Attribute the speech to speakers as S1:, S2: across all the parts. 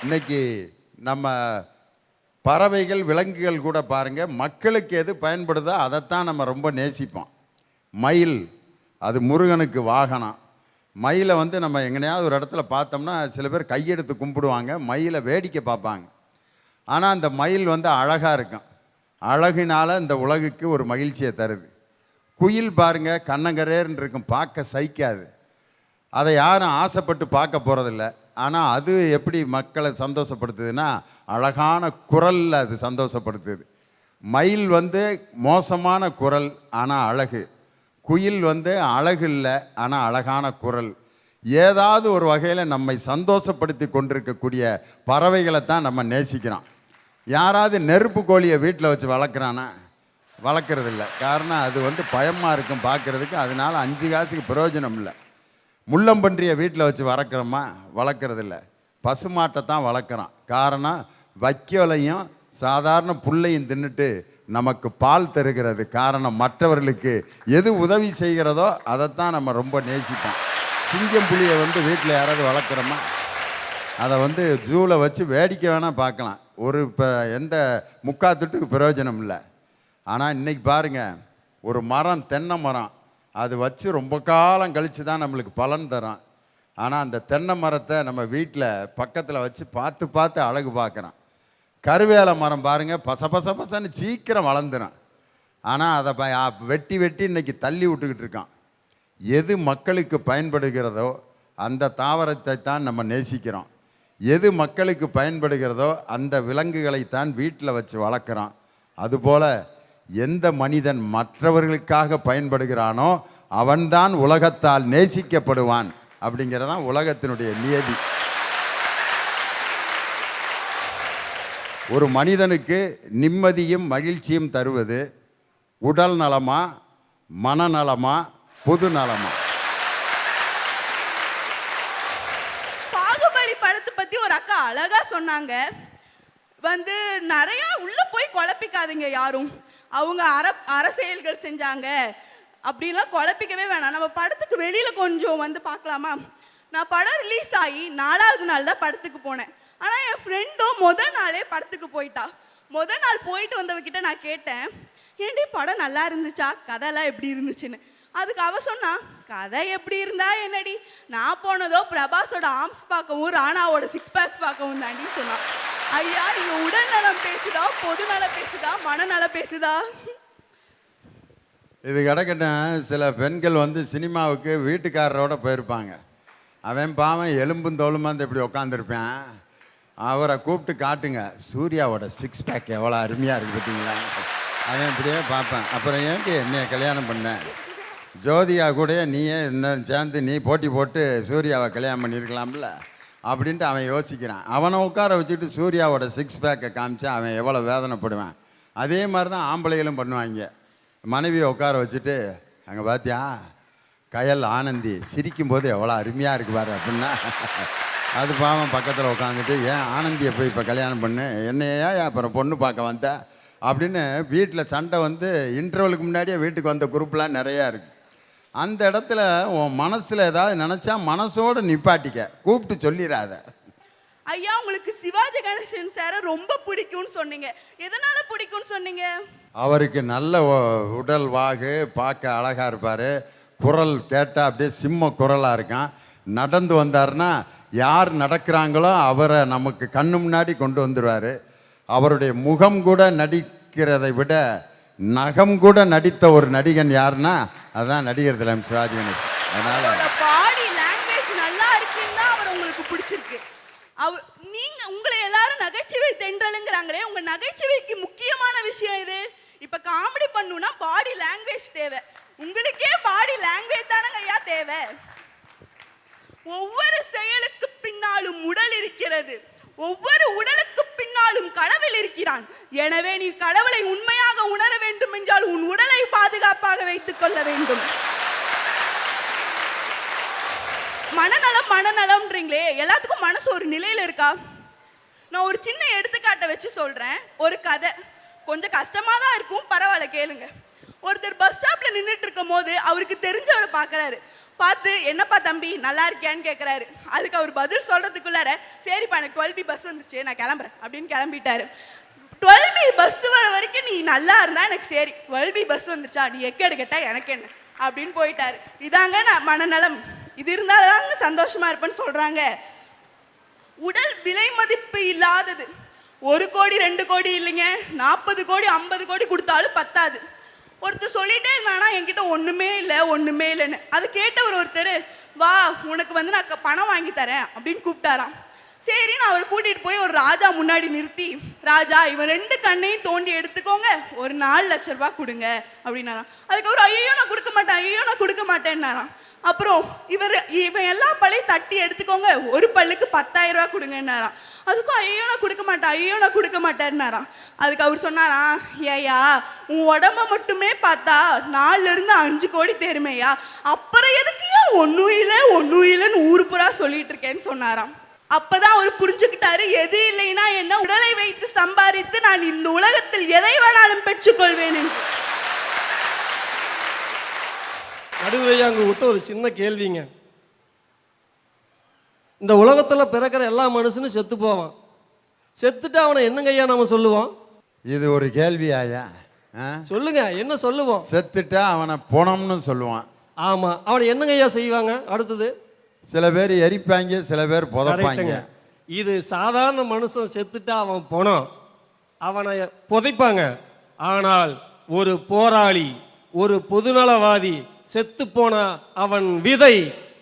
S1: இன்னைக்கு நம்ம பறவைகள் விலங்குகள் கூட பாருங்க, மக்களுக்கு எது பயன்படுதோ அதைத்தான் நம்ம ரொம்ப நேசிப்போம். மயில், அது முருகனுக்கு வாகனம். மயிலை வந்து நம்ம எங்கனையாவது ஒரு இடத்துல பார்த்தோம்னா சில பேர் கையெடுத்து கும்பிடுவாங்க, மயிலை வேடிக்கை பார்ப்பாங்க. ஆனால் அந்த மயில் வந்து அழகாக இருக்கும். அழகினால் இந்த உலகுக்கு ஒரு மகிழ்ச்சியை தருது. குயில் பாருங்க, கண்ணங்கரேன்னு இருக்கும், பார்க்க சகிக்காது. அதை யாரும் ஆசைப்பட்டு பார்க்க போகிறதில்ல. ஆனால் அது எப்படி மக்களை சந்தோஷப்படுத்துதுன்னா, அழகான குரலில் அது சந்தோஷப்படுத்துது. மயில் வந்து மோசமான குரல், ஆனால் அழகு. குயில் வந்து அழகு இல்லை, ஆனால் அழகான குரல். ஏதாவது ஒரு வகையில் நம்மை சந்தோஷப்படுத்தி கொண்டிருக்கக்கூடிய பறவைகளை தான் நம்ம நேசிக்கிறோம். யாராவது நெருப்பு கோழியை வீட்டில் வச்சு வளர்க்குறானா? வளர்க்குறதில்ல. காரணம் அது வந்து பயமாக இருக்கும் பார்க்குறதுக்கு, அதனால் 5 காசுக்கு பிரயோஜனம் இல்லை. முள்ளம்பன்றியை வீட்டில் வச்சு வளர்க்குறதில்ல. பசுமாட்டை தான் வளர்க்குறோம். காரணம் வைக்கோலையும் சாதாரண புல்லையும் தின்னுட்டு நமக்கு பால் தருகிறது. காரணம் மற்றவர்களுக்கு எது உதவி செய்கிறதோ அதைத்தான் நம்ம ரொம்ப நேசிப்போம். சிங்கம் புலியை வந்து வீட்டில் யாராவது வளர்க்குறோமா? அதை வந்து ஜூவில் வச்சு வேடிக்கை வேணால் பார்க்கலாம். இப்போ எந்த முக்காத்துட்டுக்கு பிரயோஜனம் இல்லை. ஆனால் இன்றைக்கி பாருங்கள், ஒரு மரம், தென்னை மரம், அது வச்சு ரொம்ப காலம் கழித்து தான் நம்மளுக்கு பலன் தரும். ஆனால் அந்த தென்னை மரத்தை நம்ம வீட்டில் பக்கத்தில் வச்சு பார்த்து பார்த்து அழகு பார்க்குறோம். கருவேல மரம் பாருங்கள், பசன்னு சீக்கிரம் வளர்ந்துடும். ஆனால் அதை வெட்டி இன்றைக்கி தள்ளி விட்டுக்கிட்டு இருக்கான். எது மக்களுக்கு பயன்படுகிறதோ அந்த தாவரத்தை தான் நம்ம நேசிக்கிறோம். எது மக்களுக்கு பயன்படுகிறதோ அந்த விலங்குகளைத்தான் வீட்டில் வச்சு வளர்க்குறோம். அதுபோல் எந்த மனிதன் மற்றவர்களுக்காக பயன்படுகிறானோ அவன்தான் உலகத்தால் நேசிக்கப்படுவான். அப்படிங்கிறதான் உலகத்தினுடைய நியதி. ஒரு மனிதனுக்கு நிம்மதியும் மகிழ்ச்சியும் தருவது உடல் நலமா, மனநலமா, பொது நலமா?
S2: பாகுபலி படத்தை பத்தி ஒரு அக்கா அழகா சொன்னாங்க. வந்து நிறைய உள்ள போய் குழப்பிக்காதீங்க யாரும். அவங்க அரசியல்கள் செஞ்சாங்க அப்படிலாம் குழப்பிக்கவே வேணாம். நம்ம படத்துக்கு வெளியில கொஞ்சம் வந்து பார்க்கலாமா? நான் படம் ரிலீஸ் ஆகி 4வது நாள் தான் படத்துக்கு போனேன். ஆனால் என் ஃப்ரெண்டும் முதல் நாளே படத்துக்கு போயிட்டா. முதல் நாள் போயிட்டு வந்தவகிட்ட நான் கேட்டேன், ஏண்டி படம் நல்லா இருந்துச்சா, கதையெல்லாம் எப்படி இருந்துச்சுன்னு. அதுக்கு அவ சொன்னா, கதை எப்படி இருந்தா என்னடி, நான் போனதோ பிரபாஸோட ஆர்ம்ஸ் பார்க்கவும் ராணாவோட 6 பேக்ஸ் பார்க்கவும் தாண்டி சொன்னான். ஐயா, இங்க உடல் நலம் பேசுதா, பொது நலம் பேசுதா, மனநலம் பேசுதா?
S1: இது கிடக்கட்டும். சில பெண்கள் வந்து சினிமாவுக்கு வீட்டுக்காரரோட போயிருப்பாங்க. அவன் பாவம் எலும்பும் தோலுமா இப்படி உட்காந்துருப்பேன். அவரை கூப்பிட்டு காட்டுங்க, சூர்யாவோட 6 பேக் எவ்வளோ அருமையாக இருக்குது பார்த்தீங்களா? அவன் இப்படியே பார்ப்பேன். அப்புறம் ஏன்டி என்னைய கல்யாணம் பண்ண, ஜோதியா கூட நீயே இன்னும் சேர்ந்து நீ போட்டி போட்டு சூர்யாவை கல்யாணம் பண்ணியிருக்கலாம்ல அப்படின்ட்டு அவன் யோசிக்கிறான். அவனை உட்கார வச்சுட்டு சூர்யாவோட 6 பேக்கை காமிச்சா அவன் எவ்வளோ வேதனைப்படுவான். அதே மாதிரி தான் ஆம்பளைகளும் பண்ணுவாங்க. மனைவியை உட்கார வச்சுட்டு, அங்கே பார்த்தியா கயல் ஆனந்தி சிரிக்கும்போது எவ்வளோ அருமையாக இருக்கு பாரு அப்படின்னா, அது பாவம் பக்கத்தில் உட்காந்துட்டு, ஏன் ஆனந்தியை போய் இப்போ கல்யாணம் பண்ணு, என்னையா அப்புறம் பொண்ணு பார்க்க வந்த அப்படின்னு வீட்டில் சண்டை வந்து இன்டர்வலுக்கு முன்னாடியே வீட்டுக்கு வந்த குரூப்லாம் நிறையா இருக்குது. அந்த இடத்துல உன் மனசில் ஏதாவது நினச்சா மனசோடு நிப்பாட்டிக்க, கூப்பிட்டு சொல்லிடாத.
S2: ஐயா, உங்களுக்கு சிவாஜி கணேசன் சாரை ரொம்ப பிடிக்கும்னு சொன்னீங்க. எதனால பிடிக்கும்னு சொன்னீங்க?
S1: அவருக்கு நல்ல உடல் வாகு, பார்க்க அழகாக இருப்பார். குரல் கேட்டால் அப்படியே சிம்ம குரலாக இருக்கான். நடந்து வந்தார்னா யார் நடக்கிறாங்களோ அவரை நமக்கு கண்ணு முன்னாடி கொண்டு வந்துடுவார். அவருடைய முகம் கூட நடிக்கிறதை விட நகம் கூட நடித்த ஒரு நடிகன் யாருன்னா அதுதான் நடிகர் திலகம் சிவாஜி கணேசன்.
S2: அதனால பாடி லாங்குவேஜ் நல்லா இருக்குன்னா அவர் உங்களுக்கு பிடிச்சிருக்கு. நீங்க உங்களை எல்லாரும் நகைச்சுவை தென்றலுங்கிறாங்களே, உங்க நகைச்சுவைக்கு முக்கியமான விஷயம் இது. இப்ப காமெடி பண்ணுனா பாடி லாங்குவேஜ் தேவை. உங்களுக்கே பாடி லாங்குவேஜ் தானங்க ஐயா தேவை. ஒவ்வொரு செயலுக்கு பின்னாலும் உடல் இருக்கிறது. ஒவ்வொரு உடலுக்கு பின்னாலும் கடவுள் இருக்கிறான். எனவே நீ கடவுளை உண்மையாக உணர வேண்டும் என்றால் உன் உடலை பாதுகாப்பாக வைத்துக் கொள்ள வேண்டும். மனநலம்ன்றீங்களே, எல்லாத்துக்கும் மனசு ஒரு நிலையில இருக்கா? நான் ஒரு சின்ன எடுத்துக்காட்டை வச்சு சொல்றேன். ஒரு கதை கொஞ்சம் கஷ்டமா தான் இருக்கும், பரவாயில்ல கேளுங்க. ஒருத்தர் பஸ் ஸ்டாப்ல நின்றுட்டு இருக்கும் போது அவருக்கு தெரிஞ்சவரை பார்க்கறாரு. பார்த்து என்னப்பா தம்பி நல்லா இருக்கியான்னு கேட்குறாரு. அதுக்கு அவர் பதில் சொல்கிறதுக்குள்ளார சரிப்பா எனக்கு 12B பஸ் வந்துருச்சு நான் கிளம்புறேன் அப்படின்னு கிளம்பிட்டாரு. 12B பஸ் வர வரைக்கும் நீ நல்லா இருந்தா எனக்கு சரி, 12B பஸ் வந்துருச்சா நீ எக்கேடு கேட்டா எனக்கு என்ன அப்படின்னு போயிட்டாரு. இதாங்க நான் மனநலம். இது இருந்தால்தாங்க சந்தோஷமா இருப்பேன்னு சொல்றாங்க. உடல் விலை மதிப்பு இல்லாதது. 1 கோடி 2 கோடி இல்லைங்க, 40 கோடி 50 கோடி கொடுத்தாலும் பத்தாது. ஒருத்தர் சொல்லிட்டே இருந்தானா என்கிட்ட ஒண்ணுமே இல்லைன்னு. அதை கேட்டவர் ஒருத்தர் வா உனக்கு நான் பணம் வாங்கி தரேன் அப்படின்னு கூப்பிட்டாராம். சரி நான் அவரை கூட்டிட்டு போய் ஒரு ராஜா முன்னாடி நிறுத்தி, ராஜா இவன் 2 கண்ணையும் தோண்டி எடுத்துக்கோங்க, ஒரு 4 லட்ச ரூபாய் கொடுங்க அப்படின்னாராம். அதுக்கப்புறம் ஐயோ நான் கொடுக்க மாட்டேன்னாராம். அப்புறம் இவன் எல்லா பல்லையும் தட்டி எடுத்துக்கோங்க, ஒரு பல்லுக்கு 10,000 ரூபாய் கொடுங்கன்னாராம். அதுக்கும் ஐயோ நான் கொடுக்க மாட்டேன்னாராம். அதுக்கு அவர் சொன்னாராம், ஏயா உன் உடம்ப மட்டுமே பார்த்தா 4 இருந்து 5 கோடி தேருமையா, அப்புறம் எதுக்கு ஒன்னும் இல்லைன்னு ஊரு புறா சொல்லிட்டு இருக்கேன்னு சொன்னாராம். அப்பதான் அவர் புரிஞ்சுக்கிட்டாரு, எது இல்லைன்னா என்ன, உடலை வைத்து சம்பாதித்து நான் இந்த உலகத்தில் எதை வேணாலும் பெற்றுக்கொள்வேன் என்று.
S3: நடுவையா அங்கே விட்ட ஒரு சின்ன கேள்விங்க. இந்த உலகத்தில் பிறக்கிற எல்லா மனுஷனும் செத்து போவான். செத்துட்டு அவனை என்னங்க ஐயா நம்ம சொல்லுவோம்?
S1: இது ஒரு கேள்வியாயா?
S3: சொல்லுங்க, என்ன சொல்லுவோம்?
S1: செத்துட்டா அவனை போனோம்னு சொல்லுவான்.
S3: ஆமா, அவனை என்னங்க ஐயா செய்வாங்க? அடுத்தது
S1: சில பேர் எரிப்பாங்க, சில பேர் புதைப்பாங்க.
S3: இது சாதாரண மனுஷன் செத்துட்டா அவன் போனோம், அவனை புதைப்பாங்க. ஆனால் ஒரு போராளி, ஒரு பொதுநலவாதி செத்து போனா அவன் விதை,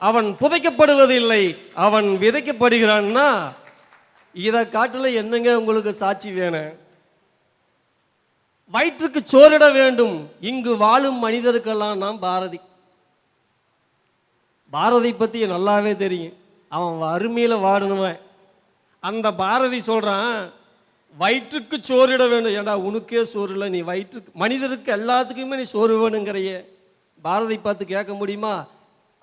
S3: அவன் புதைக்கப்படுவதில்லை, அவன் விதைக்கப்படுகிறான்னா இதை காட்டுல என்னங்க உங்களுக்கு சாட்சி வேணும்? வயிற்றுக்கு சோறிட வேண்டும் இங்கு வாழும் மனிதருக்கெல்லாம் நாம் பாரதி பத்தி நல்லாவே தெரியும். அவன் அருமையில வாடுனுவன். அந்த பாரதி சொல்றான், வயிற்றுக்கு சோறிட வேண்டும். ஏண்டா உனக்கே சோறு இல்லை, நீ வயிற்றுக்கு மனிதருக்கு எல்லாத்துக்குமே நீ சோறு வேணுங்கிறையே. பாரதி பார்த்து கேட்க முடியுமா?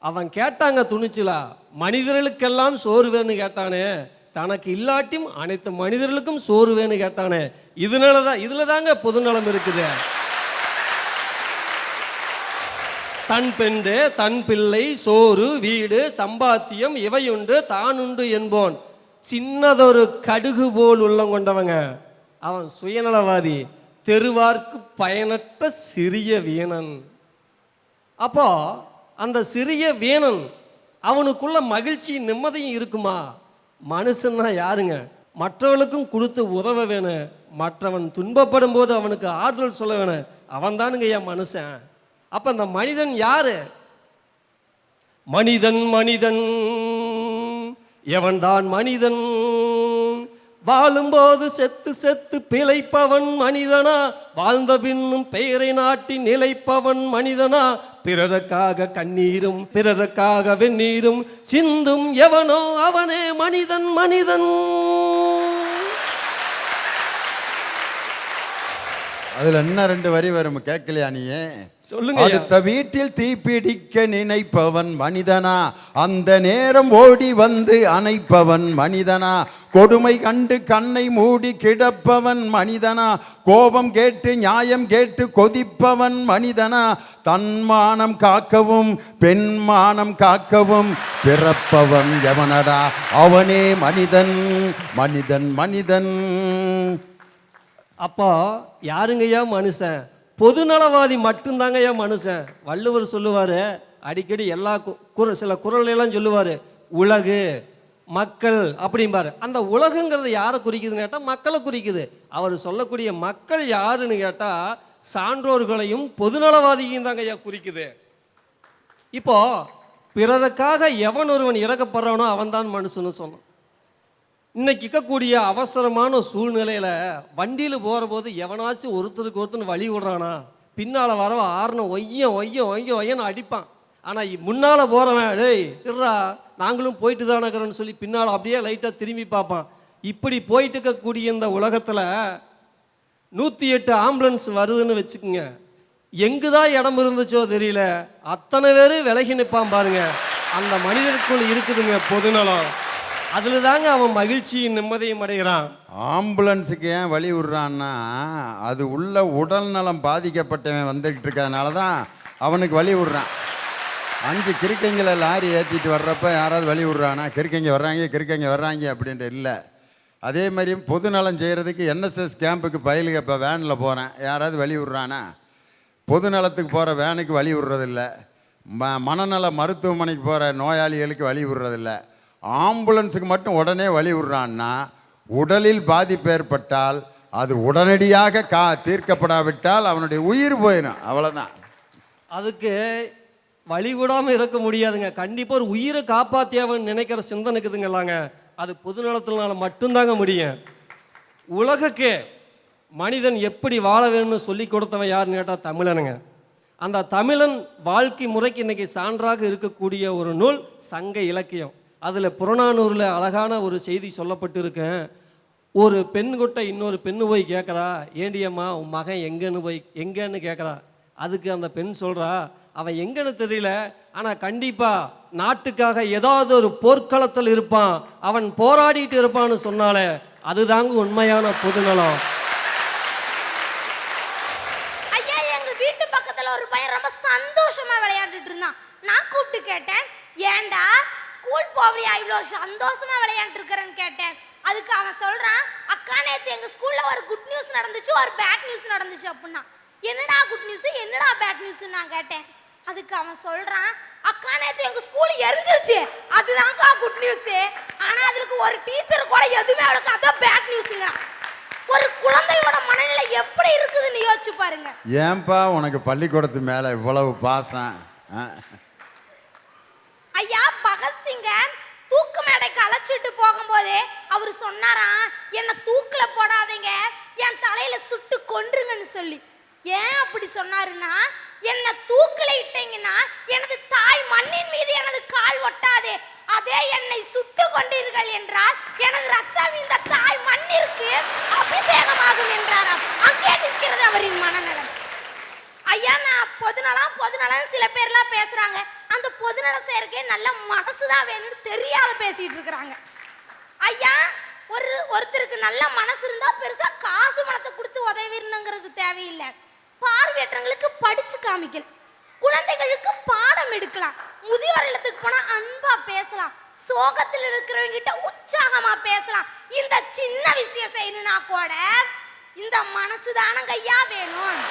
S3: அவன் கேட்டாங்க துணிச்சலா, மனிதர்களுக்கெல்லாம் சோறு வேணும்னு கேட்டானே, தனக்கு இல்லாட்டியும் அனைத்து மனிதர்களுக்கும் சோறு வேணும்னு கேட்டானே. இதுல தாங்க பொதுநலம் இருக்குது. தன் பெண்டு தன் பிள்ளை சோறு வீடு சம்பாத்தியம் இவையுண்டு தானுண்டு என்போன் சின்னதொரு கடுகு போல் உள்ளம் கொண்டவங்க. அவன் சுயநலவாதி, தெருவார்க்கு பயனற்ற சிறிய வீணன். அப்போ அந்த சிறிய வீணன் அவனுக்குள்ள மகிழ்ச்சி நிம்மதியும் இருக்குமா? மனுஷன்னா யாருங்க? மற்றவர்களுக்கும் கொடுத்து உதவ வேணும், மற்றவன் துன்பப்படும் போது அவனுக்கு ஆறுதல் சொல்ல வேணும். அவன் தானுங்க ஐயா மனுஷன். அப்ப அந்த மனிதன் யாரு? மனிதன் எவன்தான் மனிதன்? வாழும்போது செத்து பிழைப்பவன் மனிதனா, வாழ்ந்த பின்னும் பெயரை நாட்டி நிலைப்பவன் மனிதனா? பிறருக்காக கண்ணீரும் பிறருக்காக வெந்நீரும் சிந்தும் எவனோ அவனே மனிதன்.
S1: அதுல என்ன 2 வரி வரும், கேட்கலையா நீயே?
S3: சொல்லுங்க.
S1: அடுத்த வீட்டில் தீப்பிடிக்க நினைப்பவன் மனிதனா, அந்த நேரம் ஓடி வந்து அணைப்பவன் மனிதனா? கொடுமை கண்டு கண்ணை மூடி கிடப்பவன் மனிதனா? கோபம் கேட்டு நியாயம் கேட்டு கொதிப்பவன் மனிதனா? தன்மானம் காக்கவும் பெண்மானம் காக்கவும் பிறப்பவன் எவனடா, அவனே மனிதன்.
S3: அப்போ யாருங்கய்யா மனுஷன்? பொதுநலவாதி மட்டும்தாங்கய்யா மனுஷன். வள்ளுவர் சொல்லுவார் அடிக்கடி, எல்லா சில குறளெல்லாம் சொல்லுவார், உலகு மக்கள் அப்படிம்பாரு. அந்த உலகுங்கிறது யாரை குறிக்குதுன்னு கேட்டால் மக்களை குறிக்குது. அவர் சொல்லக்கூடிய மக்கள் யாருன்னு கேட்டால் சான்றோர்களையும் பொதுநலவாதியும் தாங்க ஐயா குறிக்குது. இப்போ பிறருக்காக எவன் ஒருவன் இறக்கப்படுறானோ அவன் தான் மனுஷன்னு சொன்னான். இன்னைக்கு இருக்கக்கூடிய அவசரமான சூழ்நிலையில வண்டியில் போகிற போது எவனாச்சும் ஒருத்தருக்கு வழி விடுறானா, பின்னால் வர ஆறுன ஒய்யன்னு அடிப்பான். ஆனால் முன்னால் போகிறவன் டேய் இருறா நாங்களும் போயிட்டு தானக்கிறோன்னு சொல்லி பின்னால் அப்படியே லைட்டாக திரும்பி பார்ப்பான். இப்படி போயிட்டு இருக்கக்கூடிய இந்த உலகத்தில் 108 ஆம்புலன்ஸ் வருதுன்னு வச்சுக்கோங்க, எங்குதான் இடம் இருந்துச்சோ தெரியல, அத்தனை பேர் விலகி நிற்பான் பாருங்க. அந்த மனிதனுக்குள் இருக்குதுங்க பொதுநலம். அதில் தாங்க அவன் மகிழ்ச்சியும் நிம்மதியும் அடைகிறான்.
S1: ஆம்புலன்ஸுக்கு ஏன் வழி விடுறான்னா, அது உள்ள உடல் நலம் பாதிக்கப்பட்டவன் வந்துக்கிட்டு இருக்கிறதுனால தான் அவனுக்கு வழி விடுறான். 5 கிறுக்கைங்களை லாரி ஏற்றிட்டு வர்றப்ப யாராவது வழி விட்றானா? கிறுக்கைங்க வர்றாங்க அப்படின்ட்டு இல்லை. அதே மாதிரி பொதுநலம் செய்கிறதுக்கு என்எஸ்எஸ் கேம்புக்கு பயிலுக்கு இப்போ வேனில் போகிறேன், யாராவது வழி விட்றானா? பொதுநலத்துக்கு போகிற வேனுக்கு வழி விட்றதில்ல. மனநல மருத்துவமனைக்கு போகிற நோயாளிகளுக்கு வழி விட்றதில்ல. ஆம்புலன்ஸுக்கு மட்டும் உடனே வழி விட்றான்னா, உடலில் பாதிப்பு ஏற்பட்டால் அது உடனடியாக தீர்க்கப்படாவிட்டால் அவனுடைய உயிர் போயிடும். அவ்வளோதான்.
S3: அதுக்கு வழி விடாமல் இருக்க முடியாதுங்க. கண்டிப்பாக ஒரு உயிரை காப்பாற்றியாவன்னு நினைக்கிற சிந்தனை இருக்குதுங்களாங்க, அது பொதுநலத்தினால மட்டும்தாங்க முடியும். உலகுக்கு மனிதன் எப்படி வாழ வேணும்னு சொல்லி கொடுத்தவன் யாருன்னு கேட்டால் தமிழனுங்க. அந்த தமிழன் வாழ்க்கை முறைக்கு இன்றைக்கி சான்றாக இருக்கக்கூடிய ஒரு நூல் சங்க இலக்கியம். அதில் புறநானூரில் அழகான ஒரு செய்தி சொல்லப்பட்டு இருக்கேன். ஒரு பெண் கொட்டை இன்னொரு பெண்ணு போய் கேட்குறா, ஏண்டியம்மா உன் மகன் எங்கன்னு கேட்குறா. அதுக்கு அந்த பெண் சொல்கிறா, அவன் எங்கன்னு தெரியல, ஆனால் கண்டிப்பாக நாட்டுக்காக ஏதாவது ஒரு போர்க்களத்தில் இருப்பான், அவன் போராடிட்டு இருப்பான்னு சொன்னாலே அதுதாங்க உண்மையான பொதுநலம்.
S4: ஐயா, எங்க வீட்டு பக்கத்தில் ஒரு பையன் ரொம்ப சந்தோஷமா விளையாண்டுட்டு இருந்தான். நான் கூப்பிட்டு கேட்டேன், ஏண்டா ஸ்கூல் போகலையா, இவ்வளோ சந்தோஷமா விளையாண்டு இருக்கிறேன்னு கேட்டேன். அதுக்கு அவன் சொல்றான், அக்கா நேற்று எங்க ஸ்கூல்ல ஒரு குட் நியூஸ் நடந்துச்சு, ஒரு பேட் நியூஸ் நடந்துச்சு அப்படின்னா. என்னடா குட் நியூஸ், என்னடா பேட் நியூஸ் நான் கேட்டேன். அதுக்கு அவன் சொல்றான், அக்கா நேற்று எங்க ஸ்கூல் எரிஞ்சிருச்சு, அதுதான்க்கா குட் நியூஸ். ஆனா அதுக்கு ஒரு டீச்சர் கூட எதுவுமே அவளுக்கு அதான் பேட் நியூஸ்ங்கிறான். ஒரு குழந்தையோட மனநிலை எப்படி இருக்குதுன்னு யோசிச்சு பாருங்க.
S1: ஏன்பா உனக்கு பள்ளிக்கூடத்து மேல இவ்வளவு பாசம்?
S4: ஐயா, பகத்சிங்க தூக்கு மேடைக்கு அழைச்சிட்டு போகும்போதே அவர் சொன்னாராம், என்ன தூக்குல போடாதீங்க, என் தலையில சுட்டு கொன்றுங்கன்னு சொல்லி. ஏன் அப்படி சொன்னாருன்னா, என்ன தூக்குல இட்டீங்கன்னா எனது தாய் மண்ணின் மீது எனது கால் ஒட்டாது, அதே என்னை சுட்டு கொண்டீர்கள் என்றால் எனது ரத்தம் இந்த தாய் மண்ணிற்கு அபிஷேகமாகும் என்றாராம். அங்கே நிற்கிறது அவரின் மனநலம். ஐயா, நான் பொதுநலம் சில பேர்லாம் பேசுறாங்க, அந்த பொதுநலம் செய்யறதுக்கே நல்ல மனசுதான் வேணும்னு தெரியாத பேசிட்டு இருக்கிறாங்க. ஐயா, ஒருத்தருக்கு நல்ல மனசு இருந்தா பெருசா காசு பணத்தை கொடுத்து உதவிங்கிறது தேவையில்லை. பார்வையற்றவங்களுக்கு படிச்சு காமிக்கலாம், குழந்தைகளுக்கு பாடம் எடுக்கலாம், முதியோர் இல்லத்துக்கு போனா அன்பா பேசலாம், சோகத்தில் இருக்கிறவங்க கிட்ட உற்சாகமா பேசலாம். இந்த சின்ன விஷயம் செய்யணும்னா கூட இந்த மனசு தானங்க ஐயா வேணும்.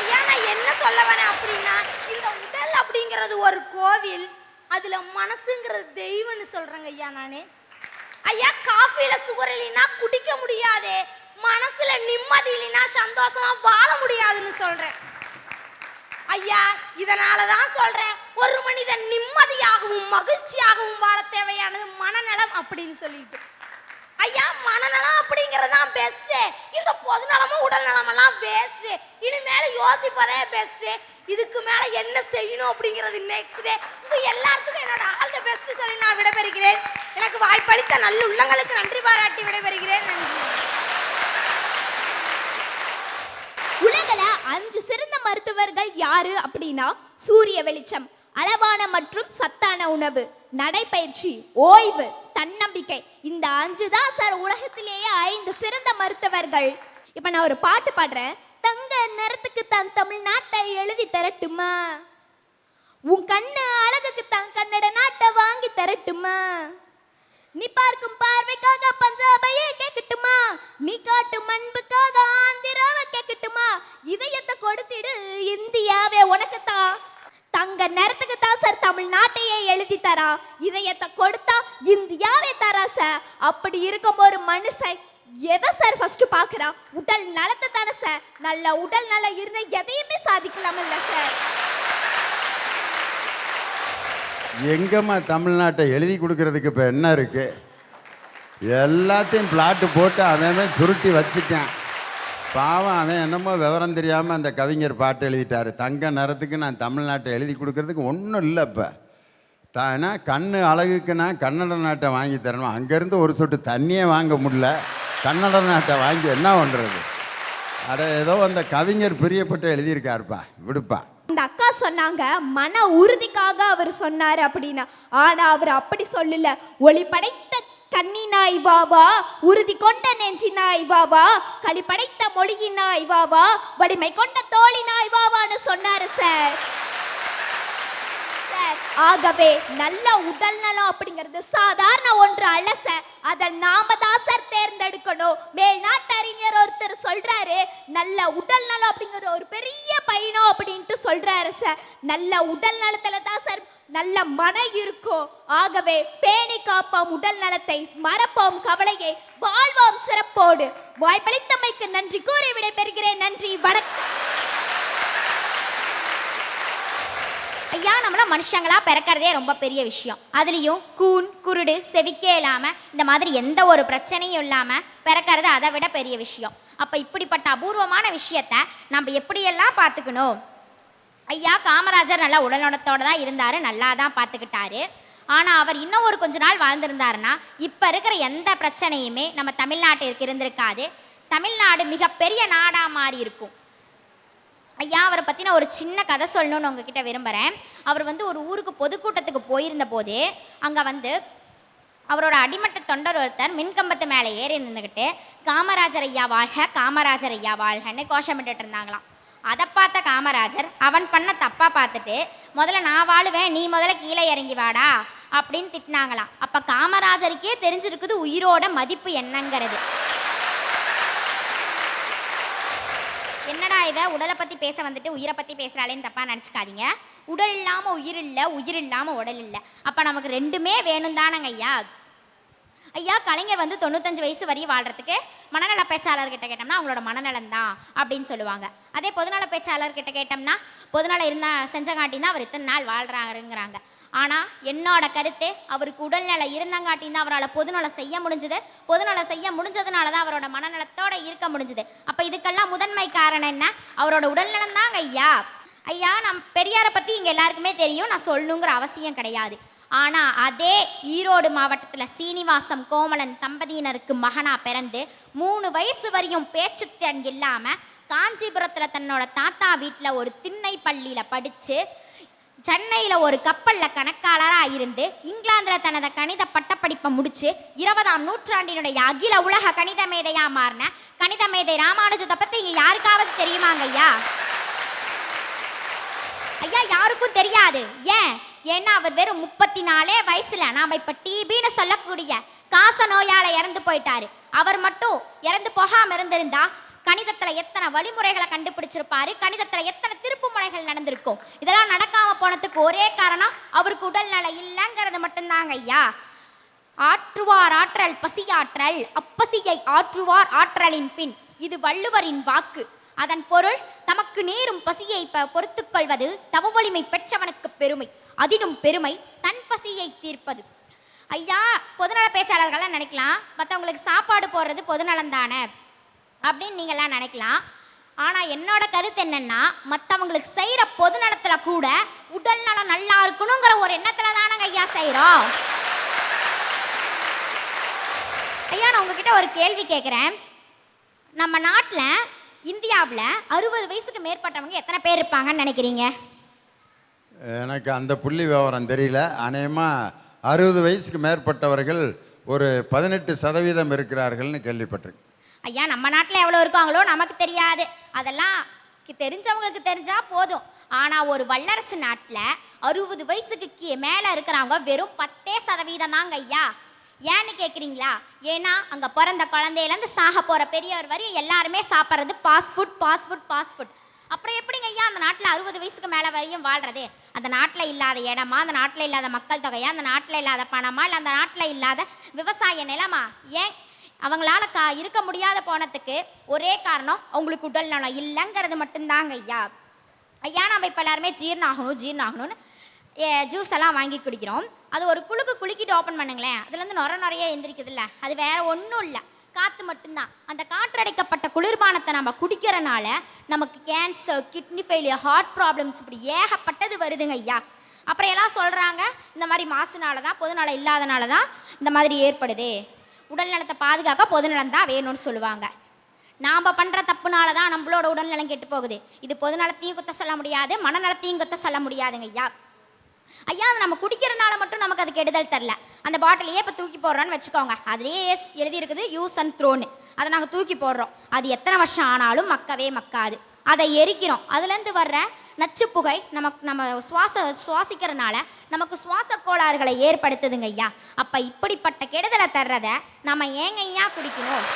S4: ஐயா, நான் என்ன சொல்ல வரேன் அப்படின்னா, இந்த உடல் அப்படிங்கிறது ஒரு கோவில், அதுல மனசுங்கிறது தெய்வம்னு சொல்றேங்க ஐயா நானே. ஐயா, காஃபில சுகர் இல்லைன்னா குடிக்க முடியாது, மனசுல நிம்மதி இல்லைன்னா சந்தோஷமா வாழ முடியாதுன்னு சொல்றேன். ஐயா, இதனாலதான் சொல்றேன், ஒரு மனிதன் நிம்மதியாகவும் மகிழ்ச்சியாகவும் வாழ தேவையானது மனநலம் அப்படின்னு சொல்லிட்டு. ஐயா, மனநலம் அப்படிங்கறதுதான் பெஸ்ட், இந்த பொதுநலமும் உடல் நலமெல்லாம் வேஸ்ட். இனிமேல யோசிப்பதே பெஸ்ட், இதுக்கு மேல என்ன செய்யணும் அப்படிங்கிறது நெக்ஸ்ட். உங்க எல்லாத்துக்கும் என்னோட ஆல் தி பெஸ்ட் சொல்லி நான் விடைபெறுகிறேன். எனக்கு வாய்ப்பளித்த நல்ல உள்ளங்களுக்கு நன்றி பாராட்டி விடைபெறுகிறேன். நன்றி.
S5: உலகில 5 சிறந்த மருத்துவர்கள் யாரு அப்படின்னா, சூரிய வெளிச்சம், அளவான மற்றும் சத்தான உணவு, நடைப்பயிற்சி, ஓய்வு, தன்னம்பிக்கை. இந்த 5 தான் சார் உலகத்திலேயே 5 சிறந்த மருத்துவர்கள். இப்ப நான் ஒரு பாட்டு பாடுறேன். தங்க நிறத்துக்கு தான் தமிழ்நாட்டை எழுதி தரட்டுமா, உன் கண்ணு அழகுக்கு தான் கன்னட நாட்டை வாங்கி தரட்டுமா, நீ பார்க்கும் பார்வைக்காக பஞ்சாபையே கேட்கட்டுமா, நீ காட்டும் அன்புக்காக ஆந்திராவை கேட்கட்டுமா, இதயத்தை கொடுத்திடு இந்தியாவே உனக்கு தான். தங்க நேரத்துக்கு தான் சார் தமிழ்நாட்டையே எழுதி தரா, இதயத்தை கொடுத்தா இந்தியாவே தரா சார். அப்படி இருக்கும் ஒரு மனுஷன் எதை சார் ஃபர்ஸ்ட் பார்க்குறான்? உடல் நலத்தை தானே சார். நல்ல உடல் நலம் இருந்தா எதையுமே சாதிக்கலாம் இல்லை சார்.
S1: எங்கம்மா தமிழ்நாட்டை எழுதி கொடுக்கறதுக்கு இப்போ என்ன இருக்கு? எல்லாத்தையும் பிளாட்டு போட்டு அவன் சுருட்டி வச்சுட்டான். பாவம், அவன் என்னமோ விவரம் தெரியாமல் அந்த கவிஞர் பாட்டு எழுதிட்டாரு. தங்க நிறத்துக்கு நான் தமிழ்நாட்டை எழுதி கொடுக்கறதுக்கு ஒன்றும் இல்லை. இப்போ தானா கண்ணு அழகுக்கு நான் கன்னட நாட்டை வாங்கி தரணும். அங்கேருந்து ஒரு சொட்டு தண்ணியே வாங்க முடியல, கன்னட நாட்டை வாங்கி என்ன பண்ணுறது? அதை ஏதோ அந்த கவிஞர் பிரியப்பட்டு எழுதியிருக்காருப்பா, விடுப்பா.
S5: இந்த அக்கா சொன்னாங்க மன உறுதிக்காக அவர் சொன்னார் அப்படின்னா, ஆனா அவர் அப்படி சொல்லல. ஒளி படைத்த கண்ணினாய் வாவா, உறுதி கொண்ட நெஞ்சினாய் வாவா, களி படைத்த மொழியினாய் வாவா, வலிமை கொண்ட தோழினாய் வாவான்னு சொன்னாரு சார். சார். ஆகவே நல்ல உடல் நலம் அப்படிங்கிறது சாதாரண ஒன்று அல்ல சார். அதை நாம தான் சார் தேர்ந்தெடுக்கணும். மேல்நாட்டறிஞர் ஒருத்தர் சொல்றாரு, நல்ல உடல் நலம் அப்படிங்கிற ஒரு பெரிய பயணம் அப்படின்ட்டு சொல்றாரு சார். நல்ல உடல் நலத்துல தான் சார் நல்ல மனம் இருக்கும். ஆகவே பேணி காப்போம் உடல் நலத்தை, மறப்போம் கவலையை, வாழ்வோம் சிறப்போடு. வாய்ப்பளித்தமைக்கு நன்றி கூறி விடைபெறுகிறேன். நன்றி, வணக்கம்.
S4: ஐயா, நம்மள மனுஷங்களா பிறக்கிறதே ரொம்ப பெரிய விஷயம். அதுலேயும் கூன் குருடு செவிக்கே இல்லாமல் இந்த மாதிரி எந்த ஒரு பிரச்சனையும் இல்லாமல் பிறக்கிறது அதை விட பெரிய விஷயம். அப்போ இப்படிப்பட்ட அபூர்வமான விஷயத்த நம்ம எப்படியெல்லாம் பார்த்துக்கணும்? ஐயா, காமராஜர் நல்லா உடல்நலத்தோடு தான் இருந்தார், நல்லா தான் பார்த்துக்கிட்டாரு. ஆனால் அவர் இன்னும் ஒரு கொஞ்ச நாள் வாழ்ந்திருந்தாருன்னா இப்போ இருக்கிற எந்த பிரச்சனையுமே நம்ம தமிழ்நாட்டிற்கு இருந்திருக்காது. தமிழ்நாடு மிகப்பெரிய நாடாக மாறி இருக்கும். ஐயா, அவரை பற்றின ஒரு சின்ன கதை சொல்லணும்னு உங்ககிட்ட விரும்புகிறேன். அவர் ஒரு ஊருக்கு பொதுக்கூட்டத்துக்கு போயிருந்த போது அங்கே அவரோட அடிமட்ட தொண்டர் ஒருத்தர் மின்கம்பத்து மேலே ஏறி நின்றுக்கிட்டு காமராஜர் ஐயா வாழ்க, காமராஜர் ஐயா வாழ்கன்னு கோஷமிட்டு இருந்தாங்களாம். அதை பார்த்த காமராஜர் அவன் பண்ண தப்பாக பார்த்துட்டு, முதல்ல நான் வாழுவேன், நீ முதல்ல கீழே இறங்கி வாடா அப்படின்னு திட்டினாங்களாம். அப்போ காமராஜருக்கே தெரிஞ்சிருக்குது உயிரோட மதிப்பு என்னங்கிறது. என்னடா இவ உடலை பற்றி பேச வந்துட்டு உயிரை பற்றி பேசுகிறாளேன்னு தப்பாக நினச்சிக்காதீங்க. உடல் இல்லாமல் உயிர் இல்லை, உயிர் இல்லாமல் உடல் இல்லை. அப்போ நமக்கு ரெண்டுமே வேணும் தானங்க ஐயா. ஐயா, கலைஞர் 95 வயசு வரையும் வாழ்கிறதுக்கு மனநல பேச்சாளர்கிட்ட கேட்டோம்னா அவங்களோட மனநலம் தான் அப்படின்னு சொல்லுவாங்க. அதே பொதுநல பேச்சாளர்கிட்ட கேட்டோம்னா பொதுநலம் செஞ்சங்காட்டி தான் அவர் இத்தனை நாள் வாழ்கிறாருங்கிறாங்க. ஆனால் என்னோட கருத்து, அவருக்கு உடல்நலம் இருந்தங்காட்டி தான் அவரால் பொதுநலம் செய்ய முடிஞ்சுது. பொதுநலம் செய்ய முடிஞ்சதுனால தான் அவரோட மனநலத்தோடு இருக்க முடிஞ்சுது. அப்போ இதுக்கெல்லாம் முதன்மை காரணம் என்ன? அவரோட உடல்நலம் தாங்க ஐயா. ஐயா, நம் பெரியாரை பற்றி இங்கே எல்லாருக்குமே தெரியும், நான் சொல்லணுங்கிற அவசியம் கிடையாது. ஆனால் அதே ஈரோடு மாவட்டத்தில் சீனிவாசம் கோமலன் தம்பதியினருக்கு மகனாக பிறந்து 3 வயசு வரையும் பேச்சுத்திறன் இல்லாமல் காஞ்சிபுரத்தில் தன்னோட தாத்தா வீட்டில் ஒரு திண்ணை பள்ளியில் படித்து, சென்னையில் ஒரு கப்பலில் கணக்காளராக இருந்து, இங்கிலாந்தில் தனது கணித பட்டப்படிப்பை முடித்து 20ஆம் நூற்றாண்டினுடைய அகில உலக கணித மேதையாக மாறின கணித மேதை ராமானுஜத்தை பற்றி இங்கே யாருக்காவது தெரியுமாங்க ஐயா? ஐயா, யாருக்கும் தெரியாது. ஏன்னா அவர் வெறும் 34 வயசுல நாம் இப்போ டிபின்னு சொல்லக்கூடிய காச நோயால இறந்து போயிட்டாரு. அவர் மட்டும் இறந்து போகாமல் இருந்திருந்தா கணிதத்தில் எத்தனை வழிமுறைகளை கண்டுபிடிச்சிருப்பாரு, கணிதத்தில் எத்தனை திருப்பு முறைகள் நடந்திருக்கும். இதெல்லாம் நடக்காம போனதுக்கு ஒரே காரணம் அவருக்கு உடல்நலம் இல்லைங்கிறது மட்டும்தாங்க ஐயா. ஆற்றுவார் ஆற்றல் பசியாற்றல், அப்பசியை ஆற்றுவார் ஆற்றலின் பின், இது வள்ளுவரின் வாக்கு. அதன் பொருள், தமக்கு நேரும் பசியை பொறுத்துக் கொள்வது தவ வலிமை பெற்றவனுக்கு பெருமை, அதிலும் பெருமை தன் பசியை தீர்ப்பது. ஐயா, பொதுநல பேச்சாளர்கள்லாம் நினைக்கலாம் மற்றவங்களுக்கு சாப்பாடு போடுறது பொதுநலம் தானே அப்படின்னு நீங்கள்லாம் நினைக்கலாம். ஆனால் என்னோட கருத்து என்னன்னா, மற்றவங்களுக்கு செய்கிற பொதுநலத்தில் கூட உடல் நலம் நல்லா இருக்கணுங்கிற ஒரு எண்ணத்தில் தானங்க ஐயா செய்கிறோம். ஐயா, நான் உங்ககிட்ட ஒரு கேள்வி கேட்குறேன். நம்ம நாட்டில் இந்தியாவில் 60 வயசுக்கு மேற்பட்டவங்க எத்தனை பேர் இருப்பாங்கன்னு நினைக்கிறீங்க?
S1: எனக்கு அந்த புள்ளி விவரம் தெரியல. அநேகமாக 60 வயசுக்கு மேற்பட்டவர்கள் ஒரு 18% இருக்கிறார்கள்னு கேள்விப்பட்டிருக்கேன்.
S4: ஐயா, நம்ம நாட்டில் எவ்வளோ இருக்காங்களோ நமக்கு தெரியாது, அதெல்லாம் தெரிஞ்சவங்களுக்கு தெரிஞ்சால் போதும். ஆனால் ஒரு வல்லரசு நாட்டில் 60 வயசுக்கு மேலே இருக்கிறவங்க வெறும் 10% தாங்க ஐயா. ஏன்னு கேட்குறீங்களா? ஏன்னா அங்கே பிறந்த குழந்தையிலேருந்து சாக போகிற பெரியவர் வரையும் எல்லாருமே சாப்பிட்றது ஃபாஸ்ட் ஃபுட். அப்புறம் எப்படிங்க ஐயா அந்த நாட்டில் 60 வயசுக்கு மேலே வரையும் வாழ்கிறது? அந்த நாட்டில் இல்லாத இடமா, அந்த நாட்டில் இல்லாத மக்கள் தொகையா, அந்த நாட்டில் இல்லாத பணமா, இல்லை அந்த நாட்டில் இல்லாத விவசாய நிலமா? ஏன் அவங்களால இருக்க முடியாத போனதுக்கு ஒரே காரணம் அவங்களுக்கு உடல் நலம் இல்லைங்கிறது மட்டும்தாங்க ஐயா. ஐயா, நம்ம இப்போ எல்லாருமே ஜீரணாகணும்னு ஜூஸ் எல்லாம் வாங்கி குடிக்கிறோம். அது ஒரு குலுக்கிட்டு ஓப்பன் பண்ணுங்களேன், அதுலேருந்து நிறைய எந்திரிக்குது இல்லை, அது வேற ஒன்றும் இல்லை, காற்று மட்டும்தான். அந்த காற்றடைக்கப்பட்ட குளிர்பானத்தை நம்ம குடிக்கிறனால நமக்கு cancer, kidney failure, heart problems, இப்படி ஏகப்பட்டது வருதுங்க ஐயா. அப்புறம் எல்லாம் சொல்கிறாங்க இந்த மாதிரி மாசுனால தான், பொதுநலம் இல்லாதனால தான் இந்த மாதிரி ஏற்படுது, உடல் நலத்தை பாதுகாக்க பொதுநலம் தான் வேணும்னு சொல்லுவாங்க. நாம் பண்ணுற தப்புனால தான் நம்மளோட உடல்நலம் கெட்டு போகுது. இது பொதுநலத்தையும் குத்த சொல்ல முடியாது, மனநலத்தையும் குத்த சொல்ல முடியாதுங்க ஐயா. ஐயா, அது நம்ம குடிக்கிறனால மட்டும் நமக்கு அது கெடுதல் தரல. அந்த பாட்டிலையே இப்போ தூக்கி போடுறோன்னு வச்சுக்கோங்க, அதுலேயே எழுதி இருக்குது யூஸ் அண்ட் த்ரோன்னு. அதை நாங்கள் தூக்கி போடுறோம், அது எத்தனை வருஷம் ஆனாலும் மக்கவே மக்காது. அதை எரிக்கிறோம், அதுலேருந்து வர்ற
S5: நச்சுப்புகை நம்ம சுவாசிக்கிறனால நமக்கு சுவாச கோளாறுகளை ஏற்படுத்துதுங்க ஐயா. அப்ப இப்படிப்பட்ட கெடுதலை தர்றத நம்ம ஏங்க ஐயா குடிக்கணும்?